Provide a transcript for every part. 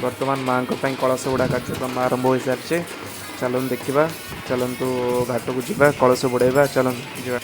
बर्तमान माँ कलश बुड़ा कार्यक्रम आरंभ हो सारी। चलतु देखा, चलतु घाट को जा कलश बुड़ेबा। चलतु जा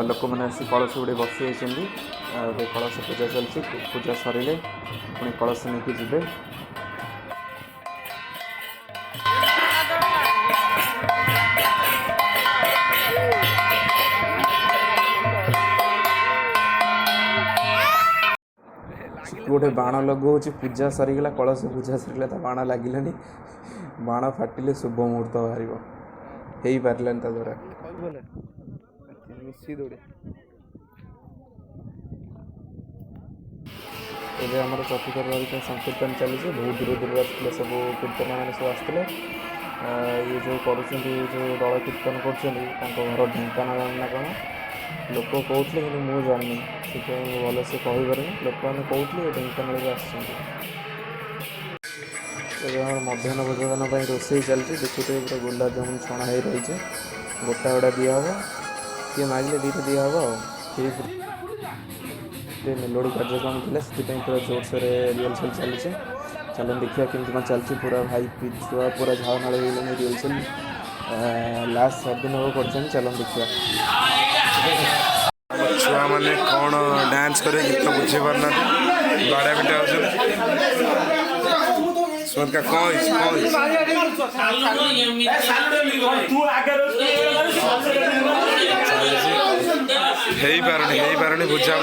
लोक मैंने आसी कलश गुड़े बसी कलश पूजा चलती। पूजा सरिले पुणी कलश नहीं जी। गोटे बाण लगौच पूजा सरीगला कलश पूजा सरीगला तो बाण लगिलानी। बाण फाटिले शुभ मुहूर्त बाहर हो पारानी द्वारा एवं आम चतुर्थ रविका संकीर्तन चली। बहुत दूर दूर आसते सब कीर्तन मैंने सब आसते। ये जो कर जो दल कीर्तन कर ढेंकानाल ना कौन लोक कहते कि मुझे जानी से भल से कहीपर लोक मैंने कहते ढेंकानाल मध्याह्न भोजन रोसे चलती। देखते पूरा गुलाब जामुन छणा हो रही है। गोटा गोटा दिहब किए मागिले दीटा दिहब। मेलोडी कार्यक्रम थी से पूरा जोरसोर रिहर्सल चली। चलो देखिए केमती कौन चलती। पूरा भाई छुआ पूरा झाड़नाड़ रिहर्सल लास्ट 7 दिन हम कर। चलो देखिए छुआ मैंने कौन डांस करे गीत बुझे पारना बाड़ा पिटा का कौन पारनी बुझा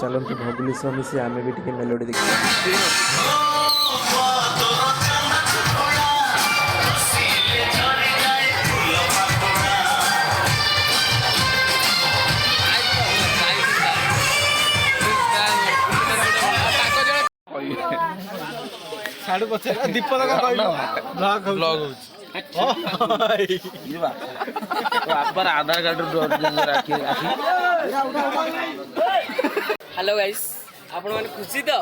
चलते भगुली सह मिसी आम भी टे मेलोडी देखिए। दीपक आधार कार्ड। हेलो गाइस, आपण माने खुशी तो